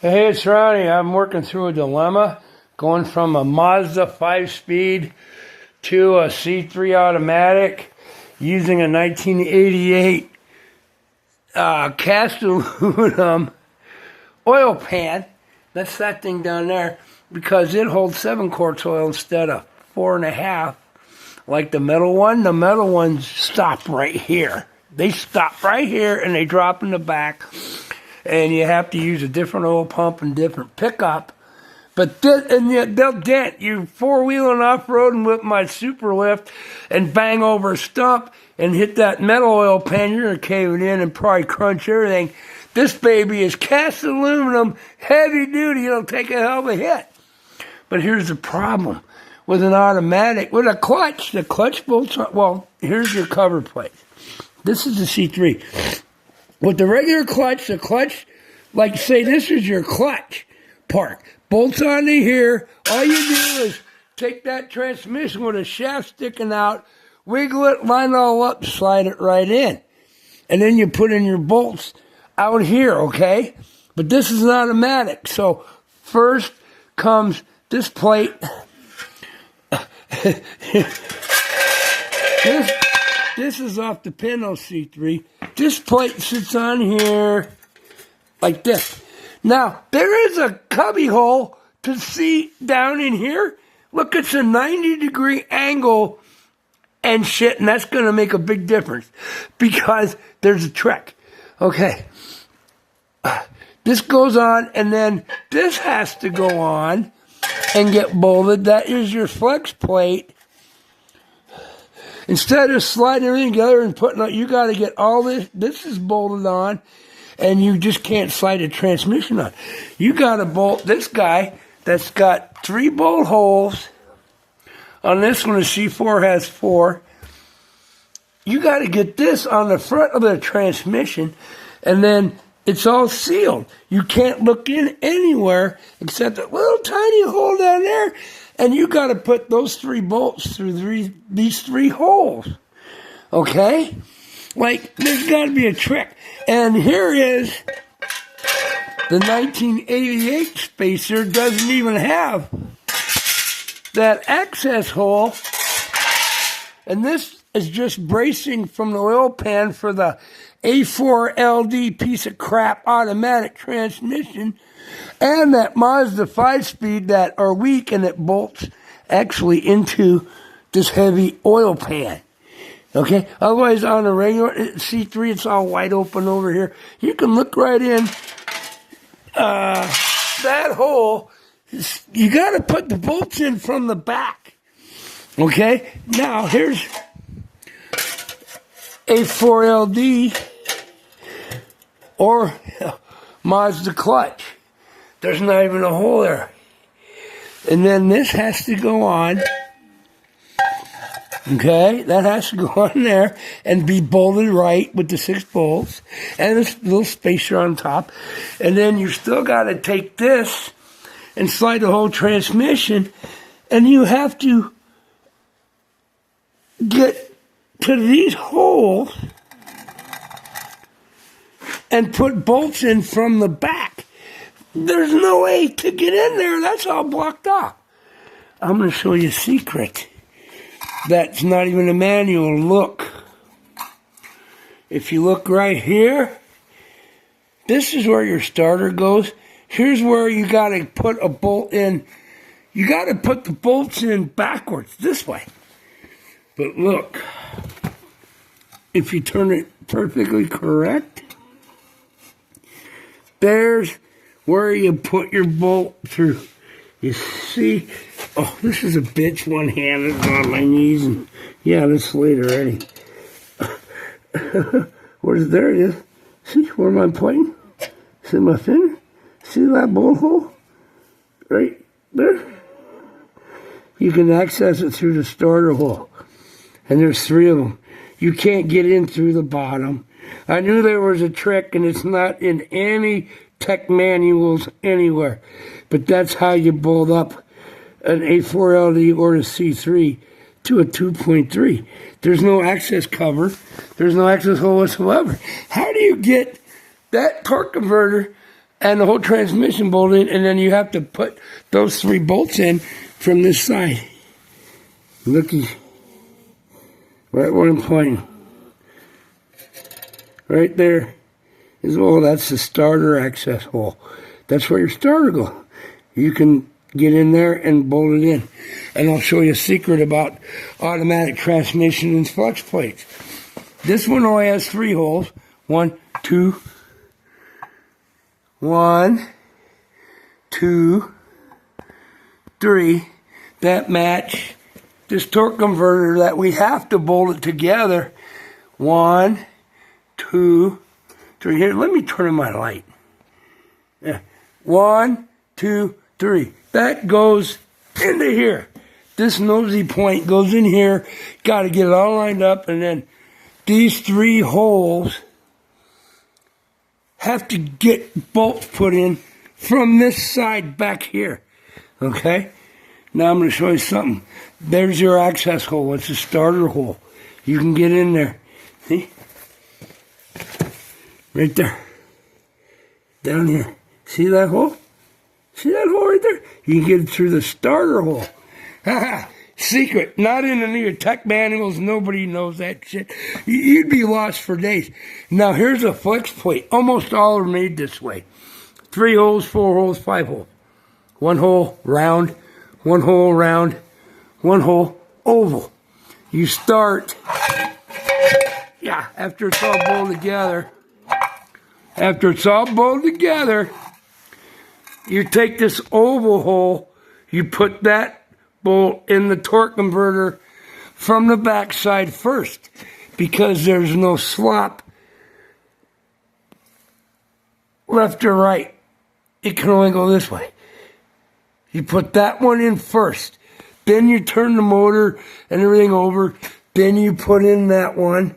Hey, it's Ronnie. I'm working through a dilemma, going from a Mazda 5-speed to a C3 automatic using a 1988 cast aluminum oil pan. That's that thing down there because it holds 7 quarts oil instead of 4.5 like the metal one. The metal ones stop right here. They stop right here and they drop in the back. And you have to use a different oil pump and different pickup. But they'll dent you four-wheeling off-roading with my super lift and bang over a stump and hit that metal oil pan. You're going to cave it in and probably crunch everything. This baby is cast aluminum, heavy duty. It'll take a hell of a hit. But here's the problem. With an automatic, with a clutch, the clutch bolts are, well, here's your cover plate. This is the C3. With the regular clutch, the clutch, like say this is your clutch part. Bolts onto here. All you do is take that transmission with a shaft sticking out, wiggle it, line it all up, slide it right in. And then you put in your bolts out here, okay? But this is an automatic. So first comes this plate. This is off the Pinto C3. This plate sits on here like this. Now, there is a cubby hole to see down in here. Look, it's a 90-degree angle and shit, and that's going to make a big difference because there's a trick. Okay. This goes on, and then this has to go on and get bolted. That is your flex plate. Instead of sliding everything together and putting out, you got to get all this. This is bolted on, and you just can't slide a transmission on. You got to bolt this guy that's got 3 bolt holes. On this one, the C4 has 4. You got to get this on the front of the transmission, and then it's all sealed. You can't look in anywhere except that little tiny hole down there. And you got to put those 3 bolts through these 3 holes. Okay? Like, there's got to be a trick. And here is the 1988 spacer. Doesn't even have that access hole. And this is just bracing from the oil pan for the A4LD piece of crap automatic transmission. And that Mazda 5-speed that are weak and it bolts actually into this heavy oil pan. Okay? Otherwise, on a regular C3, it's all wide open over here. You can look right in. That hole, you got to put the bolts in from the back. Okay? Now, here's A4LD or Mazda clutch. There's not even a hole there. And then this has to go on. Okay? That has to go on there and be bolted right with the 6 bolts. And this little spacer on top. And then you still got to take this and slide the whole transmission. And you have to get to these holes and put bolts in from the back. There's no way to get in there. That's all blocked off. I'm going to show you a secret. That's not even a manual. Look. If you look right here, this is where your starter goes. Here's where you got to put a bolt in. You got to put the bolts in backwards, this way. But look, if you turn it perfectly correct, there's where you put your bolt through. You see? Oh, this is a bitch one-handed on my knees. And yeah, this late already. There it is. See where am I pointing? See my finger? See that bolt hole? Right there? You can access it through the starter hole. And there's 3 of them. You can't get in through the bottom. I knew there was a trick, and it's not in any tech manuals anywhere. But that's how you bolt up an A4LD or a C3 to a 2.3. There's no access cover. There's no access hole whatsoever. How do you get that torque converter and the whole transmission bolted, and then you have to put those 3 bolts in from this side. Looky, right where I'm pointing. Right there is, oh, that's the starter access hole. That's where your starter goes. You can get in there and bolt it in. And I'll show you a secret about automatic transmission and flex plates. This one only has 3 holes. 1, 2, 1, 2, 3. That match this torque converter that we have to bolt it together. 1, 2, 3. Here, let me turn on my light. Yeah. 1, 2, 3. That goes into here. This nosy point goes in here. Got to get it all lined up, and then these 3 holes have to get bolts put in from this side back here. Okay? Now I'm going to show you something. There's your access hole. It's a starter hole. You can get in there. See? Right there. Down here. See that hole? See that hole right there? You can get it through the starter hole. Haha. Secret. Not in any of your tech manuals. Nobody knows that shit. You'd be lost for days. Now here's a flex plate. Almost all are made this way. 3 holes, 4 holes, 5 holes. 1 hole round, 1 hole round, 1 hole oval. You start, after it's all bolted together. After it's all bolted together, you take this oval hole, you put that bolt in the torque converter from the back side first, because there's no slop left or right. It can only go this way. You put that one in first, then you turn the motor and everything over, then you put in that one,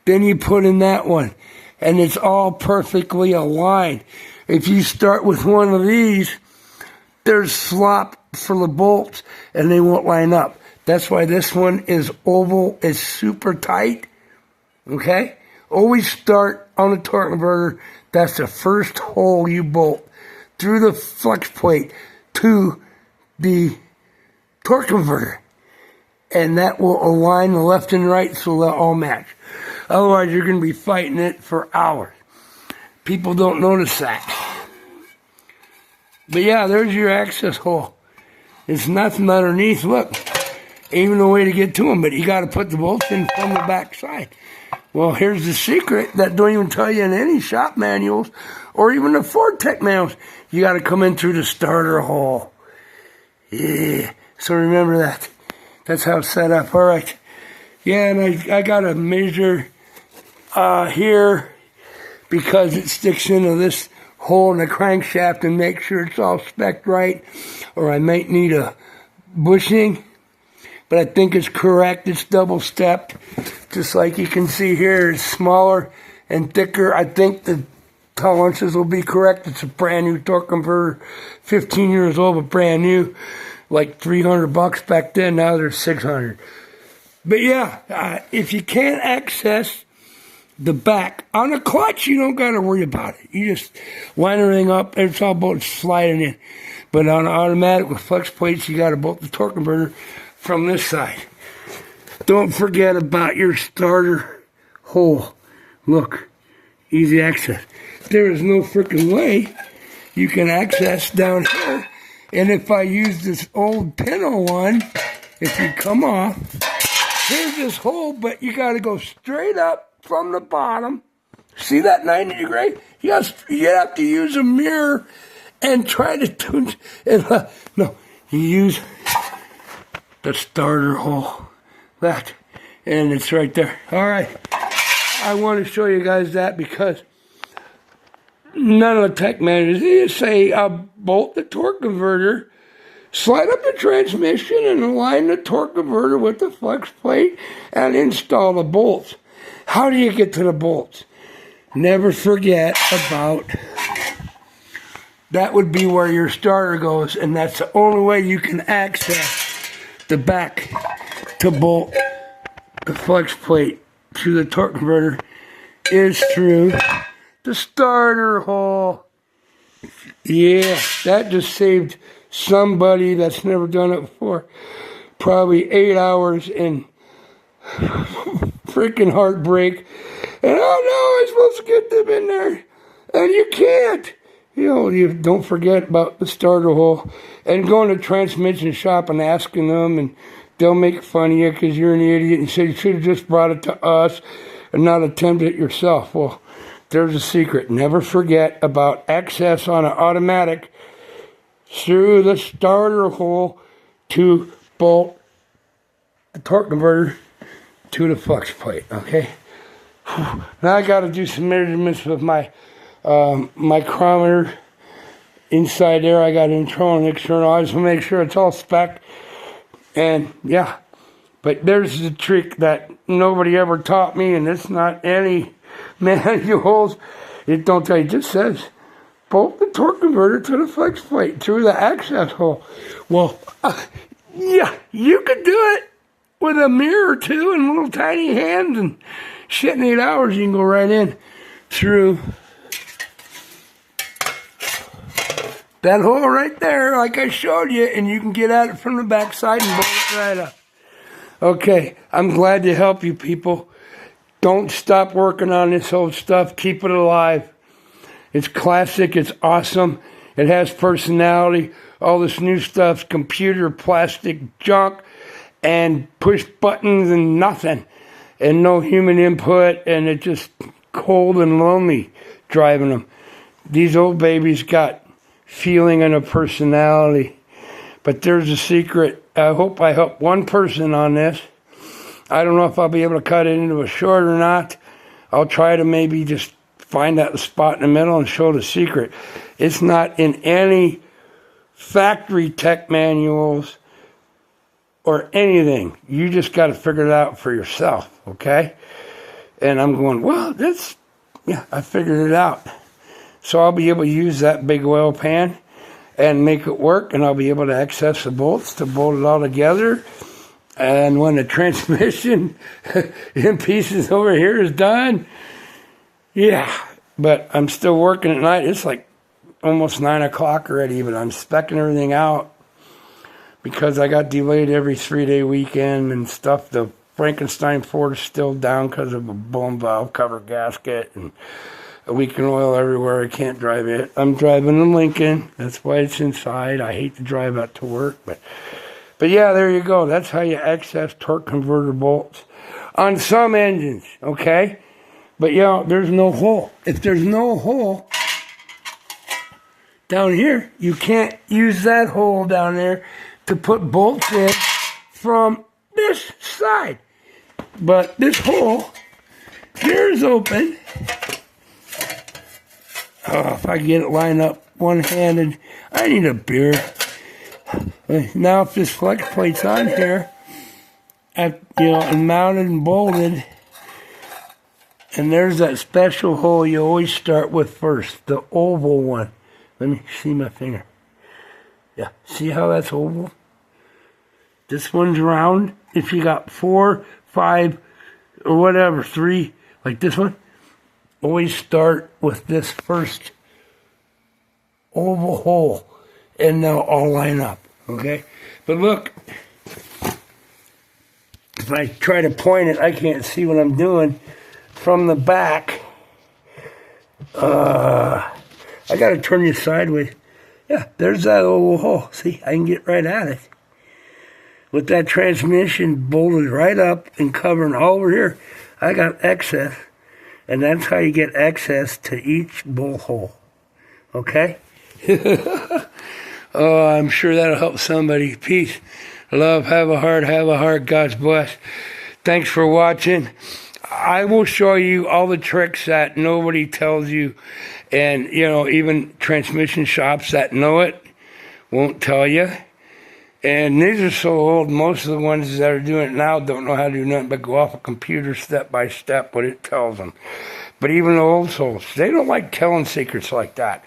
then you put in that one, and it's all perfectly aligned. If you start with one of these, there's slop for the bolts and they won't line up. That's why this one is oval, it's super tight. Okay? Always start on the torque converter. That's the first hole you bolt through the flex plate to the torque converter. And that will align the left and right so they'll all match. Otherwise, you're going to be fighting it for hours. People don't notice that. But yeah, there's your access hole. It's nothing underneath. Look, even no way to get to them, but you got to put the bolts in from the back side. Well, here's the secret that don't even tell you in any shop manuals or even the Ford Tech manuals. You got to come in through the starter hole. Yeah, so remember that. That's how it's set up. All right. Yeah, and I got to measure here because it sticks into this hole in the crankshaft and make sure it's all spec'd right, or I might need a bushing, but I think it's correct. It's double stepped, just like you can see here. It's smaller and thicker. I think the tolerances will be correct. It's a brand new torque converter, 15 years old, but brand new, like $300 back then. Now they're $600. But yeah, if you can't access the back on a clutch, you don't got to worry about it. You just line everything up, and it's all bolted sliding in. But on an automatic with flex plates, you got to bolt the torque converter from this side. Don't forget about your starter hole. Look, easy access. There is no freaking way you can access down here. And if I use this old Pinto one, if you come off, here's this hole, but you got to go straight up from the bottom. See that 90 degree? You have to use a mirror and try to tune it. No, you use the starter hole. That. And it's right there. All right. I want to show you guys that because none of the tech manuals, they say bolt the torque converter, slide up the transmission and align the torque converter with the flex plate and install the bolts. How do you get to the bolts? Never forget about that would be where your starter goes, and that's the only way you can access the back to bolt the flex plate to the torque converter is through the starter hole. Yeah, that just saved somebody that's never done it before probably 8 hours and freaking heartbreak. And oh no, I'm supposed to get them in there. And you can't. You don't forget about the starter hole. And going to transmission shop and asking them, and they'll make fun of you because you're an idiot and say you should have just brought it to us and not attempted it yourself. Well, there's a secret. Never forget about access on an automatic through the starter hole to bolt the torque converter to the flex plate, okay? Now I got to do some measurements with my micrometer inside there. I got internal and external. I just want to make sure it's all spec. And yeah, but there's the trick that nobody ever taught me, and it's not any manuals. It don't tell you. It just says bolt the torque converter to the flex plate through the access hole. Well, yeah, you could do it with a mirror or two and little tiny hands, and shit, in 8 hours you can go right in through that hole right there, like I showed you, and you can get at it from the back side and bolt it right up. Okay, I'm glad to help you people. Don't stop working on this old stuff. Keep it alive. It's classic. It's awesome. It has personality. All this new stuff's computer, plastic junk, and push buttons and nothing. And no human input, and it's just cold and lonely driving them. These old babies got feeling and a personality. But there's a secret. I hope I help one person on this. I don't know if I'll be able to cut it into a short or not. I'll try to maybe just find that spot in the middle and show the secret. It's not in any factory tech manuals or anything. You just got to figure it out for yourself, okay? And I'm going, well, I figured it out. So I'll be able to use that big oil pan and make it work, and I'll be able to access the bolts to bolt it all together. And when the transmission in pieces over here is done, yeah. But I'm still working at night. It's like almost 9 o'clock already, but I'm speccing everything out because I got delayed every 3-day weekend and stuff. The Frankenstein Ford is still down because of a blown valve cover gasket and a leaking oil everywhere. I can't drive it. I'm driving a Lincoln. That's why it's inside. I hate to drive out to work, but yeah, there you go. That's how you access torque converter bolts on some engines, okay? But yeah, there's no hole. If there's no hole down here, you can't use that hole down there to put bolts in from this side. But this hole here is open. Oh, if I get it lined up one-handed, I need a beer. Now if this flex plate's on here, and mounted and bolted, and there's that special hole you always start with first, the oval one. Let me see my finger. Yeah, see how that's oval? This one's round. If you got 4, 5, or whatever, 3, like this one, always start with this first oval hole, and they'll all line up. Okay, but look, if I try to point it, I can't see what I'm doing from the back. I got to turn you sideways. Yeah, there's that oval hole. See, I can get right at it. With that transmission bolted right up and covering all over here, I got access. And that's how you get access to each bolt hole. Okay? Oh, I'm sure that'll help somebody. Peace, love, have a heart, God's bless. Thanks for watching. I will show you all the tricks that nobody tells you. And, even transmission shops that know it won't tell you. And these are so old, most of the ones that are doing it now don't know how to do nothing but go off a computer step by step what it tells them. But even the old souls, they don't like telling secrets like that.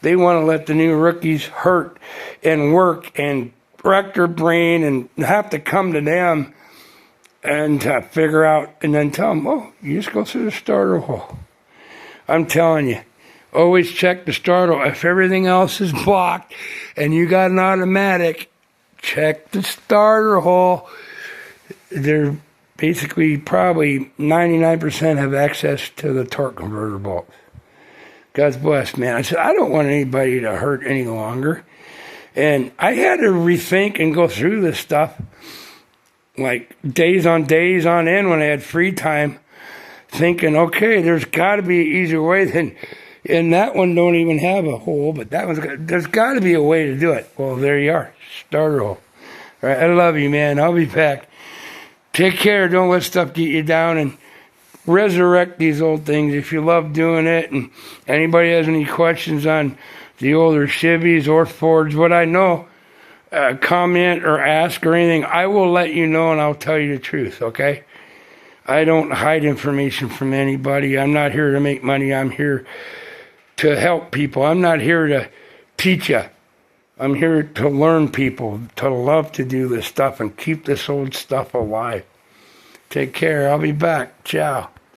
They want to let the new rookies hurt and work and wreck their brain and have to come to them and figure out and then tell them, oh, you just go through the starter hole. I'm telling you, Always check the starter. If everything else is blocked and you got an automatic, check the starter hole. They're basically probably 99% have access to the torque converter bolt. God bless, man. I said, I don't want anybody to hurt any longer. And I had to rethink and go through this stuff like days on end when I had free time, thinking, okay, there's got to be an easier way than, and that one don't even have a hole, but that one's got, there's got to be a way to do it. Well, there you are, starter hole. All right, I love you, man. I'll be back. Take care. Don't let stuff get you down, and resurrect these old things if you love doing it. And anybody has any questions on the older Chevys or Fords, what I know, comment or ask or anything, I will let you know and I'll tell you the truth, okay? I don't hide information from anybody. I'm not here to make money. I'm here to help people. I'm not here to teach you. I'm here to learn people, to love to do this stuff and keep this old stuff alive. Take care. I'll be back. Ciao.